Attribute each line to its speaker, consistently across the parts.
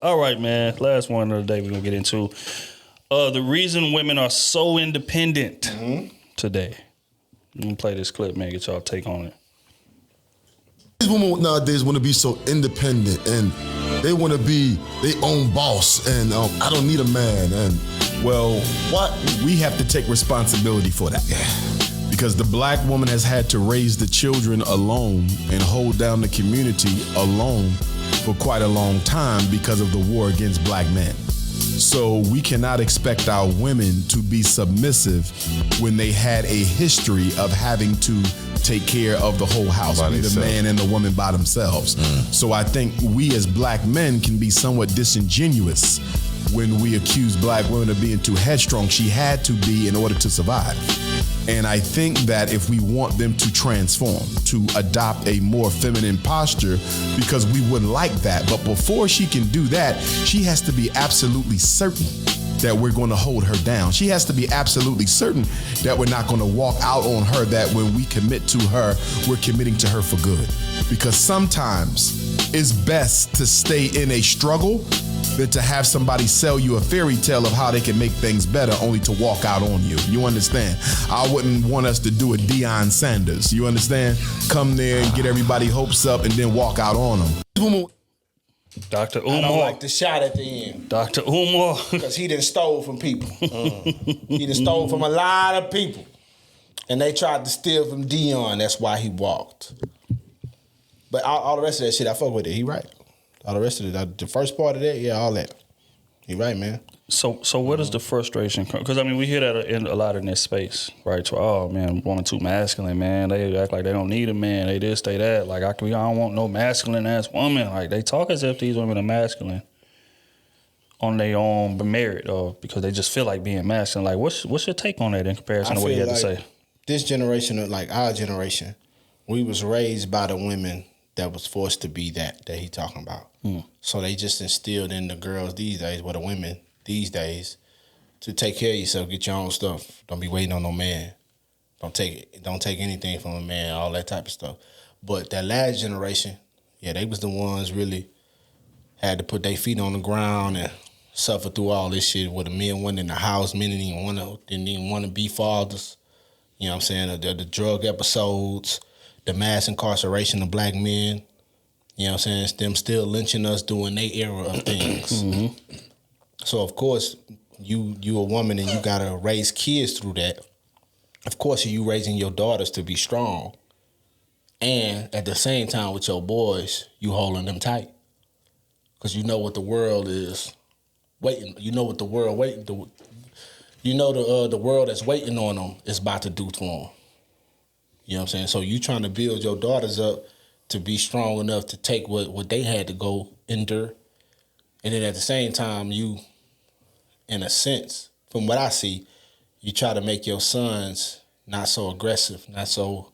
Speaker 1: All right, man. Last one of the day we're going to get into. The reason women are so independent today. I'm going to play this clip, man. Get y'all take on it.
Speaker 2: These women nowadays want to be so independent and they want to be their own boss and I don't need a man. And
Speaker 3: well, what we have to take responsibility for that. Because the black woman has had to raise the children alone and hold down the community alone for quite a long time because of the war against black men. So we cannot expect our women to be submissive when they had a history of having to take care of the whole house, be the man and the woman by themselves. So I think we as black men can be somewhat disingenuous when we accuse black women of being too headstrong. She had to be in order to survive. And I think that if we want them to transform, to adopt a more feminine posture, because we wouldn't like that. But before she can do that, she has to be absolutely certain that we're going to hold her down. She has to be absolutely certain that we're not going to walk out on her, that when we commit to her, we're committing to her for good. Because sometimes it's best to stay in a struggle than to have somebody sell you a fairy tale of how they can make things better only to walk out on you. You understand? I wouldn't want us to do a Deion Sanders. You understand? Come there and get everybody hopes up and then walk out on them.
Speaker 1: Dr. Umar.
Speaker 4: I don't like the shot at the end.
Speaker 1: Dr. Umar.
Speaker 4: Because he done stole from people. He done stole from a lot of people. And they tried to steal from Deion. That's why he walked. But all the rest of that shit, I fuck with it. He right. All the rest of it, the first part of that, yeah, all that. He right, man.
Speaker 1: So what is the frustration? Because, I mean, we hear that a lot in this space, right? So, oh, man, woman too masculine, man. They act like they don't need a man. They this, they that. Like, I don't want no masculine-ass woman. Like, they talk as if these women are masculine on their own merit or because they just feel like being masculine. Like, what's your take on that in comparison to what you had to say?
Speaker 4: This generation, like our generation, we was raised by the women that was forced to be that he talking about. So they just instilled in the girls these days, the women these days, to take care of yourself, get your own stuff. Don't be waiting on no man. Don't take anything from a man, all that type of stuff. But that last generation, yeah, they was the ones really had to put their feet on the ground and suffer through all this shit where the men went in the house, men didn't even want to be fathers. You know what I'm saying? The drug episodes, the mass incarceration of black men, you know what I'm saying? It's them still lynching us during their era of things. So, of course, you a woman and you got to raise kids through that. Of course, you raising your daughters to be strong. And at the same time with your boys, you holding them tight. Because you know what the world is waiting. You know what the world waiting. You know the world that's waiting on them is about to do to them. You know what I'm saying? So you trying to build your daughters up to be strong enough to take what they had to go endure. And then at the same time, you, in a sense, from what I see, you try to make your sons not so aggressive, not so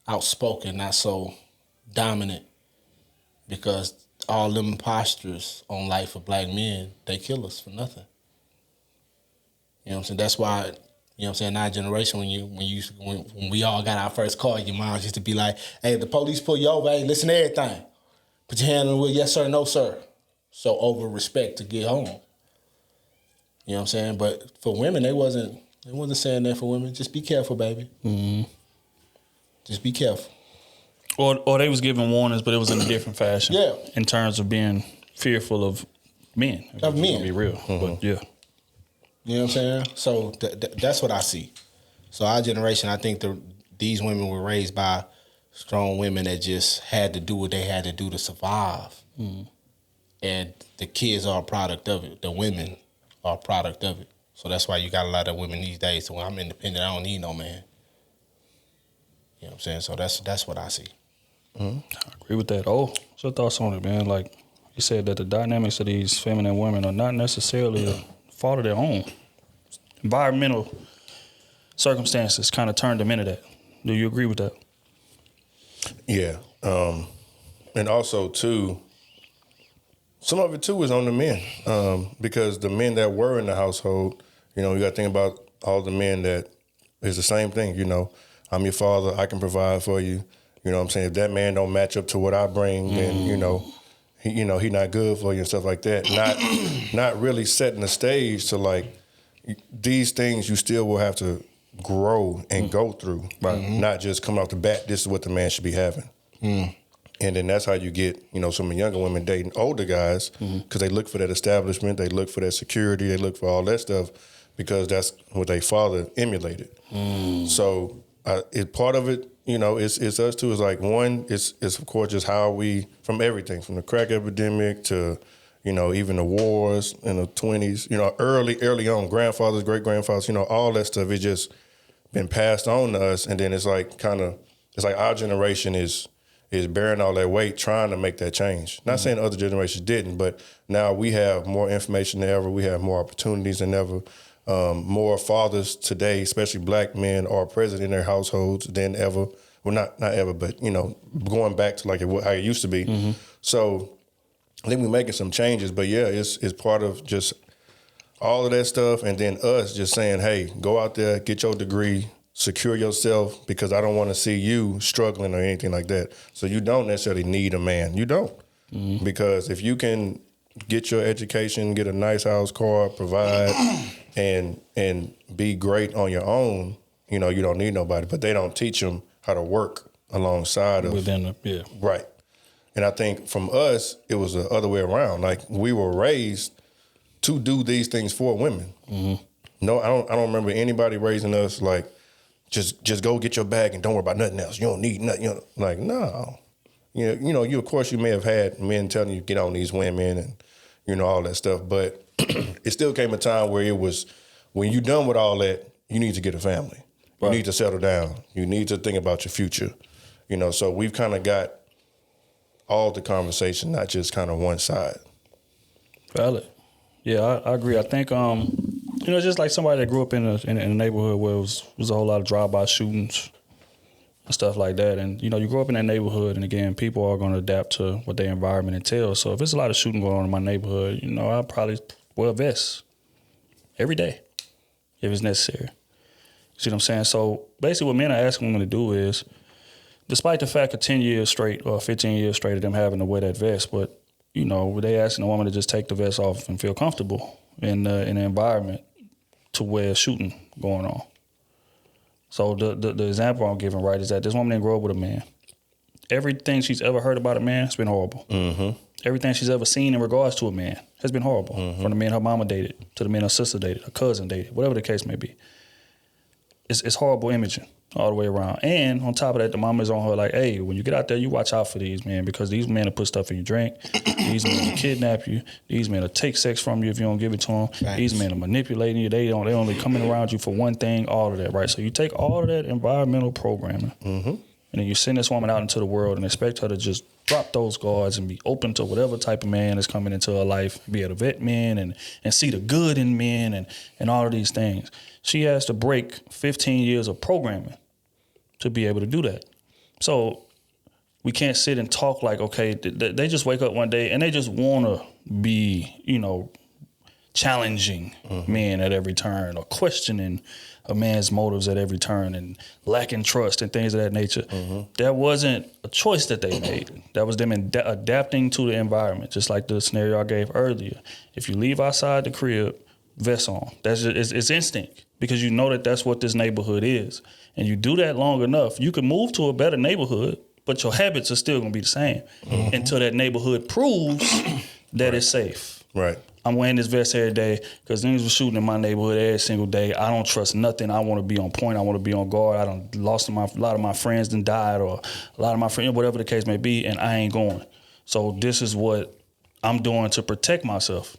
Speaker 4: outspoken, not so dominant, because all them postures on life of black men, they kill us for nothing. You know what I'm saying? That's why, you know what I'm saying, our generation, when we all got our first car, your mom used to be like, hey, if the police pull you over, hey, listen to everything. Put your hand on the wheel, yes sir, no sir. So over respect to get home. You know what I'm saying? But for women, they wasn't saying that for women. Just be careful, baby. Just be careful.
Speaker 1: Or they was giving warnings, but it was in a different fashion.
Speaker 4: Yeah.
Speaker 1: In terms of being fearful of men.
Speaker 4: Of men.
Speaker 1: To be real. But yeah.
Speaker 4: You know what I'm saying? So that's what I see. So our generation, I think these women were raised by strong women that just had to do what they had to do to survive. And the kids are a product of it. The women are a product of it. So that's why you got a lot of women these days. So when I'm independent, I don't need no man. You know what I'm saying? So that's what I see.
Speaker 1: I agree with that. Oh, what's your thoughts on it, man? Like you said that the dynamics of these feminine women are not necessarily a fault of their own. Environmental circumstances kind of turned them into that. Do you agree with that?
Speaker 5: Yeah. And also, too, some of it, too, is on the men. Because the men that were in the household, you know, you got to think about all the men that is the same thing, you know. I'm your father. I can provide for you. You know what I'm saying? If that man don't match up to what I bring, then, you know, he not good for you and stuff like that. Not really setting the stage to like these things you still will have to grow and go through. Right. Not just coming off the bat, this is what the man should be having. And then that's how you get, some of the younger women dating older guys because they look for that establishment, they look for that security, they look for all that stuff because that's what their father emulated. So part of it, it's us too. It's like one, it's of course just how we, from everything, from the crack epidemic to, even the wars in the 20s, early on, grandfathers, great-grandfathers, all that stuff, it's just been passed on to us. And then it's like it's like our generation is bearing all that weight trying to make that change. Not saying other generations didn't, but now we have more information than ever. We have more opportunities than ever. More fathers today, especially black men, are present in their households than ever. Well, not ever, but, going back to like how it used to be. So I think we're making some changes, but yeah, it's part of just all of that stuff. And then us just saying, hey, go out there, get your degree, secure yourself, because I don't want to see you struggling or anything like that. So you don't necessarily need a man. You don't. Because if you can get your education, get a nice house, car, provide, and be great on your own, you don't need nobody. But they don't teach them how to work alongside of. Right. And I think from us, it was the other way around. Like we were raised to do these things for women. No, I don't remember anybody raising us like, just go get your bag and don't worry about nothing else. You don't need nothing. Like, no. You of course you may have had men telling you get on these women and all that stuff, but it still came a time where it was when you're done with all that, you need to get a family. Right. You need to settle down. You need to think about your future. So we've kind of got all the conversation, not just kind of one side.
Speaker 1: Valid. Yeah, I agree. I think just like somebody that grew up in a neighborhood where it was a whole lot of drive-by shootings and stuff like that. And, you grow up in that neighborhood, and again, people are going to adapt to what their environment entails. So if there's a lot of shooting going on in my neighborhood, I'll probably wear a vest every day if it's necessary. See what I'm saying? So basically what men are asking women to do is, despite the fact of 10 years straight or 15 years straight of them having to wear that vest, but, they asking a woman to just take the vest off and feel comfortable in the environment to where shooting going on. So the example I'm giving, right, is that this woman didn't grow up with a man. Everything she's ever heard about a man has been horrible. Everything she's ever seen in regards to a man has been horrible. From the men her mama dated, to the men her sister dated, her cousin dated, whatever the case may be. It's horrible imaging all the way around. And on top of that, the mama's on her like, hey, when you get out there, you watch out for these men, because these men will put stuff in your drink. These men will kidnap you. These men will take sex from you if you don't give it to them. Thanks. These men are manipulating you. They only coming around you for one thing, all of that, right? So you take all of that environmental programming, and then you send this woman out into the world and expect her to just drop those guards and be open to whatever type of man is coming into her life, be able to vet men and see the good in men and all of these things. She has to break 15 years of programming to be able to do that. So we can't sit and talk like, okay, they just wake up one day and they just want to be, challenging men at every turn, or questioning a man's motives at every turn, and lacking trust and things of that nature. That wasn't a choice that they made. That was them adapting to the environment, just like the scenario I gave earlier. If you leave outside the crib, vest on. That's just, it's instinct, because you know that that's what this neighborhood is. And you do that long enough, you can move to a better neighborhood, but your habits are still going to be the same until that neighborhood proves that it's safe.
Speaker 5: Right.
Speaker 1: I'm wearing this vest every day because niggas was shooting in my neighborhood every single day. I don't trust nothing. I want to be on point. I want to be on guard. I done lost a lot of my friends done died, or a lot of my friends, whatever the case may be, and I ain't going. So this is what I'm doing to protect myself.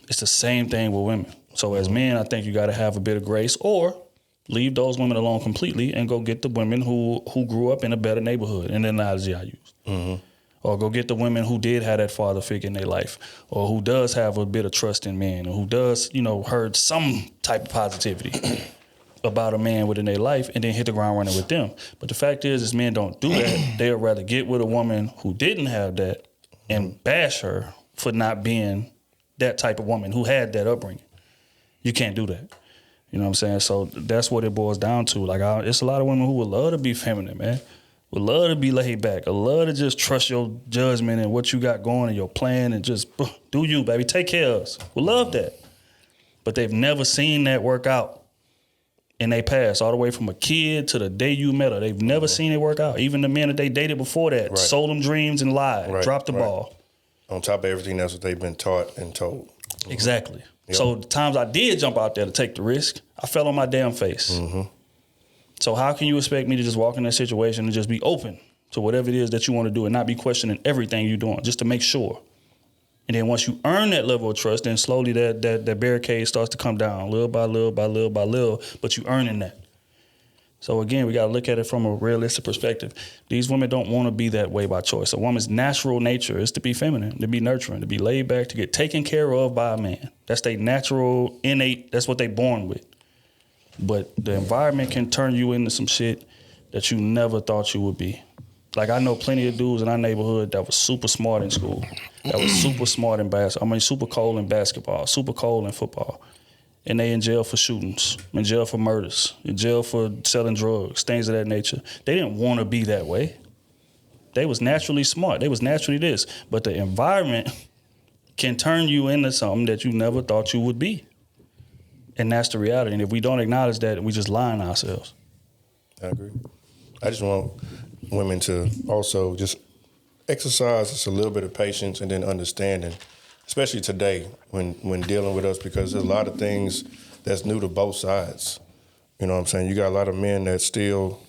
Speaker 1: It's the same thing with women. So as men, I think you got to have a bit of grace, or leave those women alone completely and go get the women who grew up in a better neighborhood, in the analogy I used. Or go get the women who did have that father figure in their life, or who does have a bit of trust in men, or who does, heard some type of positivity about a man within their life, and then hit the ground running with them. But the fact is men don't do that. They'll rather get with a woman who didn't have that and bash her for not being that type of woman who had that upbringing. You can't do that. You know what I'm saying? So that's what it boils down to. Like, it's a lot of women who would love to be feminine, man. would love to be laid back. Would love to just trust your judgment and what you got going and your plan and just do you, baby. Take care of us. Would love that. But they've never seen that work out in their past, all the way from a kid to the day you met her. They've never seen it work out. Even the men that they dated before that sold them dreams and lied, dropped the ball.
Speaker 5: On top of everything, that's what they've been taught and told.
Speaker 1: Exactly. So the times I did jump out there to take the risk, I fell on my damn face. So how can you expect me to just walk in that situation and just be open to whatever it is that you want to do and not be questioning everything you're doing just to make sure? And then once you earn that level of trust, then slowly that barricade starts to come down little by little by little by little, but you earning that. So again, we got to look at it from a realistic perspective. These women don't want to be that way by choice. A woman's natural nature is to be feminine, to be nurturing, to be laid back, to get taken care of by a man. That's their natural, innate, that's what they born with. But the environment can turn you into some shit that you never thought you would be. Like, I know plenty of dudes in our neighborhood that was super smart in school, that was super smart in basketball. I mean, super cold in basketball, super cold in football. And they in jail for shootings, in jail for murders, in jail for selling drugs, things of that nature. They didn't want to be that way. They was naturally smart. They was naturally this. But the environment can turn you into something that you never thought you would be. And that's the reality. And if we don't acknowledge that, we just lying to ourselves.
Speaker 5: I agree. I just want women to also just exercise just a little bit of patience and then understanding, especially today when dealing with us, because there's a lot of things that's new to both sides. You know what I'm saying? You got a lot of men that still,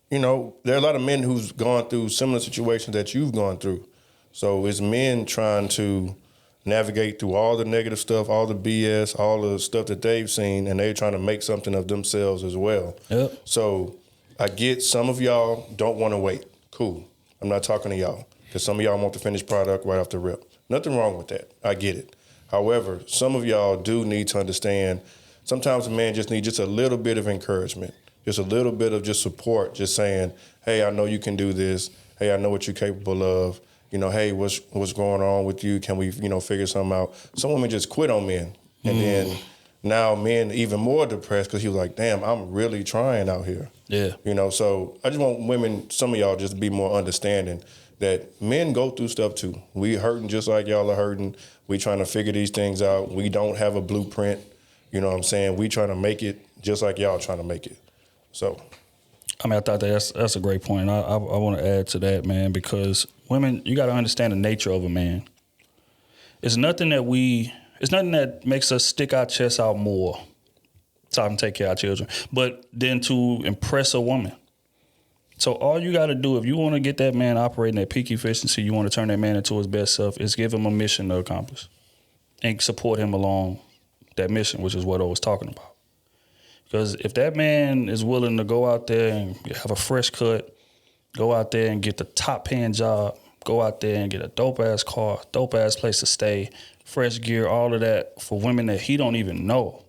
Speaker 5: there are a lot of men who's gone through similar situations that you've gone through. So it's men trying to navigate through all the negative stuff, all the BS, all the stuff that they've seen, and they're trying to make something of themselves as well.
Speaker 1: Yep.
Speaker 5: So I get some of y'all don't want to wait. Cool. I'm not talking to y'all, because some of y'all want the finished product right off the rip. Nothing wrong with that. I get it. However, some of y'all do need to understand sometimes a man just needs just a little bit of encouragement, just a little bit of just support, just saying, hey, I know you can do this. Hey, I know what you're capable of. Hey, what's going on with you? Can we, figure something out? Some women just quit on men. And then now men even more depressed because he was like, damn, I'm really trying out here.
Speaker 1: Yeah.
Speaker 5: So I just want women, some of y'all just to be more understanding that men go through stuff too. We hurting just like y'all are hurting. We trying to figure these things out. We don't have a blueprint. You know what I'm saying? We trying to make it just like y'all trying to make it. So.
Speaker 1: I mean, I thought that's a great point. I want to add to that, man, because women, you got to understand the nature of a man. It's nothing that makes us stick our chests out more so I can take care of our children, but then to impress a woman. So all you got to do, if you want to get that man operating at peak efficiency, you want to turn that man into his best self, is give him a mission to accomplish and support him along that mission, which is what I was talking about. Because if that man is willing to go out there and have a fresh cut, go out there and get the top paying job, go out there and get a dope ass car, dope ass place to stay, fresh gear, all of that for women that he don't even know,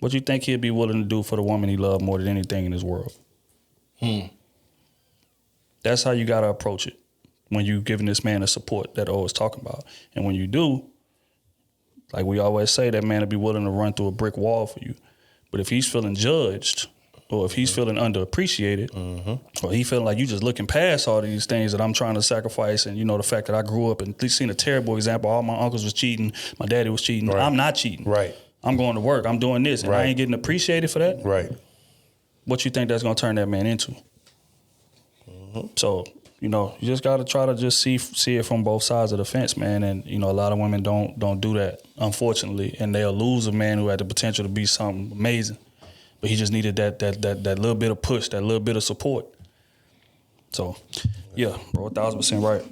Speaker 1: what you think he'd be willing to do for the woman he loved more than anything in this world? That's how you got to approach it when you giving this man the support that I was talking about. And when you do, like we always say, that man will be willing to run through a brick wall for you. But if he's feeling judged, or if he's feeling underappreciated, or he feeling like you just looking past all these things that I'm trying to sacrifice, and the fact that I grew up and seen a terrible example, all my uncles was cheating, my daddy was cheating, I'm not cheating.
Speaker 5: Right.
Speaker 1: I'm going to work, I'm doing this, and I ain't getting appreciated for that.
Speaker 5: Right.
Speaker 1: What you think that's gonna turn that man into? So, you just gotta try to just see it from both sides of the fence, man. And a lot of women don't do that, unfortunately, and they'll lose a man who had the potential to be something amazing, but he just needed that little bit of push, that little bit of support. So, yeah, bro, 1,000% right.